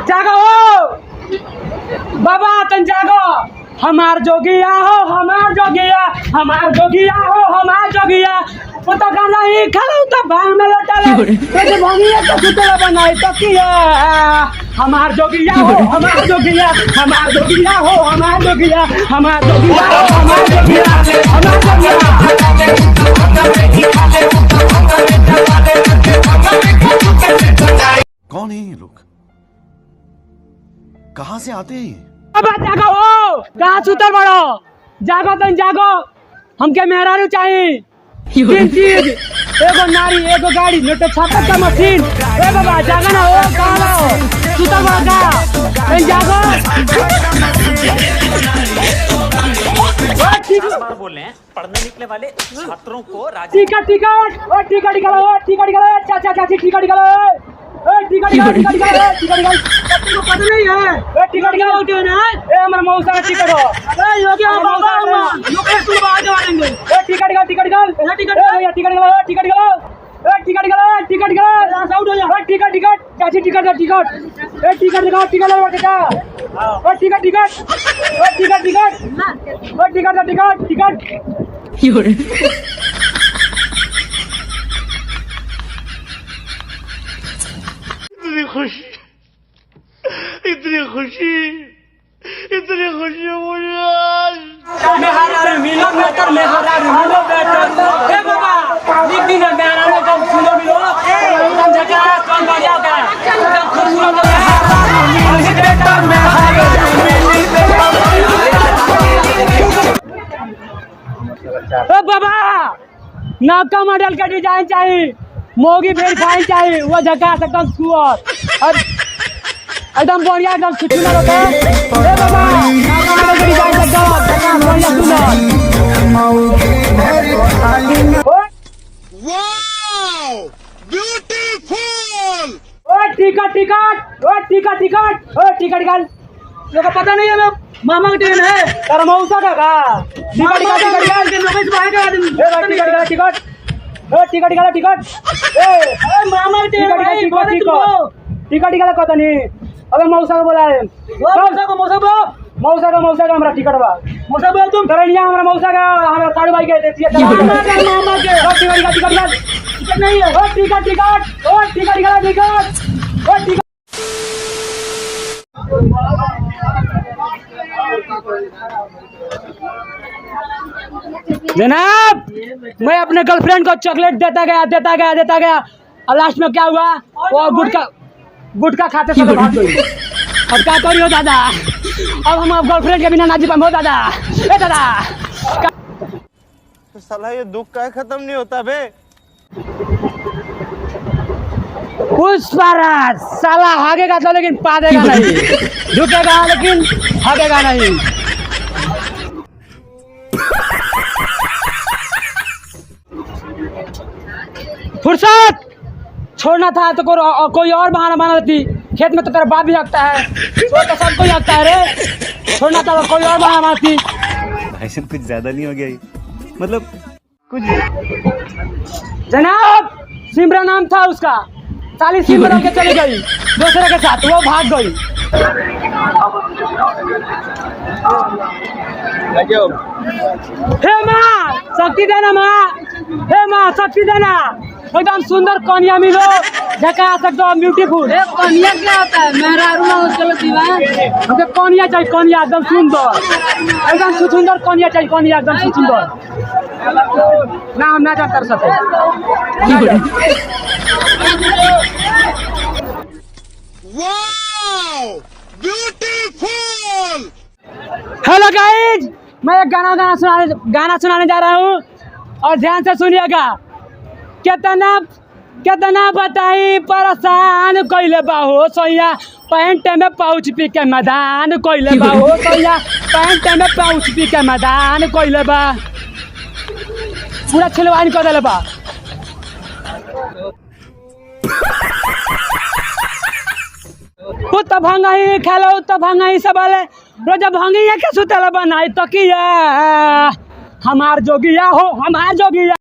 जागो हो बाबा, तन जागो। हमार जोगिया हो, हमार जोगिया, हमार जोगिया हो, हमार जोगिया। वो तो गाना ही खालो तो भांग में लटा ले, तो भंगिया तो सुतला बनाई तो किया। हमार जोगिया हो, हमार जोगिया, हमार जोगिया हो, हमार जोगिया, हमार जोगिया हो, हमार जोगिया, हमार जोगिया। कौन है ये लोग, कहाँ से आते हैं? अब जागो हो, कहाँ सुतल बड़ो? जागो तन जागो, हमके मेहरारू चाहिए। तीन चीज, एगो नारी, एगो गाड़ी, लोटे छापक का मशीन। ए बाबा जागा ना हो, कहाँ हो? सुतल बड़ो का, तन जागो। बार बोल रहे हैं पढ़ने निकले वाले छात्रों को टिकट टिकट, ओ टिकट निकालो, टिकट निकालो, चाचा चाची टिकट निकालो। टिकट निकालो, टिकट निकालो, टिकट निकालो। तुमको पता नहीं है? टिकट निकालो क्यों ना? हमारा मौसा का टिकट हो। योगी बाबा लोकेश तुम बाहर जवा देंगे। टिकट निकाल, टिकट निकाल, टिकट भैया टिकट निकालो, टिकट निकालो, टिकट निकालो, टिकट निकालो। आउट हो जा। टिकट टिकट, चाची टिकट दे, टिकट। टिकट निकालो, टिकट लो बेटा। Ticket ticket, ticket ticket, ticket ticket, ticket. इतनी खुशी, इतनी खुशी, इतनी खुशी मुझे आज। मेहरारू मिलो बेटर, मेहरारू मिलो बेटर। ए बाबा एक दिन मेहरारू कम सुनो मिलो, कम झकास कम बढ़िया का, कम खुशियों में मेहरारू मिलो बेटर, मेहरारू मिलो बेटर। ए बाबा नाका मॉडल का डिजाइन चाहिए, मोगी भेड़ खाई चाहिए, वो झकास एकदम सुअर और एकदम बढ़िया, एकदम सुंदर होता है। ए बाबा नाका मॉडल का डिजाइन एकदम बढ़िया सुंदर। Wow beautiful. ओ टिकट टिकट, ओ टिकट टिकट, ओ टिकट निकाल। लोगों को पता नहीं है मामा का ट्रेन है, तेरा मौसा का टिकट निकाल, टिकट निकाल के लोग इस बाहर का आदमी। टिकट निकाल, टिकट, ओ टिकट निकाल, टिकट। ए मामा का ट्रेन है, टिकट टिकट, टिकट निकाल पता नहीं। अबे मौसा को बोला है, मौसा को, मौसा को, मौसा का, मौसा का हमरा टिकट बा। मौसा बोल तुम करनिया हमरा मौसा का, हमरा साड़ू भाई के देती है मामा के, मामा के। ओ टिकट निकाल, टिकट निकाल, टिकट नहीं है। ओ टिकट टिकट, ओ टिकट निकाल, टिकट, ओ टिकट। जनाब मैं अपने गर्लफ्रेंड को चॉकलेट देता गया और लास्ट में क्या हुआ, वो गुटखा खाते समय भाग गई। अब क्या करियो दादा, अब हम गर्लफ्रेंड के बिना नाजी पाए दादा। ए दादा तो साला ये दुख का खत्म नहीं होता बे। पुष्पराज साला हागेगा तो लेकिन पादेगा नहीं, झुकेगा लेकिन हागेगा नहीं। फुर्सत छोड़ना था तो कोई और बहाना बना देती। खेत में तो तेरा बाप भी हकता है, तो सबको ही हकता है रे। छोड़ना था तो कोई और बहाना बनाती। भाई साहब कुछ ज्यादा नहीं हो गया ये? मतलब कुछ। जनाब सिमरन नाम था उसका, साली सिमरन के चली गई दूसरे के साथ, वो भाग गई। हे माँ शक्ति देना, माँ हे माँ शक्ति देना। एकदम सुंदर कन्या मिलो, झकास एकदम ब्यूटीफुल। कन्या क्या होता है? मेहरारू ना चलो दीवान, हमको कन्या चाहिए, कन्या एकदम सुंदर, एकदम सुंदर कन्या चाहिए, कन्या एकदम सुंदर। ना हम ना कर सकते। Wow beautiful. हेलो गाइज, मैं एक गाना सुनाने जा रहा हूँ और ध्यान से सुनिएगा। कितना बताई परेशान कोइले बाहो सोया, पैंट में पाउच पी के मैदान कोइले बाहो सोया, पैंट में पाउच पी के मैदान कोइले बा, पूरा छिलवाइन कर देले बा। तो भंगाई खेलो तो भंगाई सब रोज भंगी के सुतल बनाई तो किया। हमार जोगिया हो, हमार जोगिया।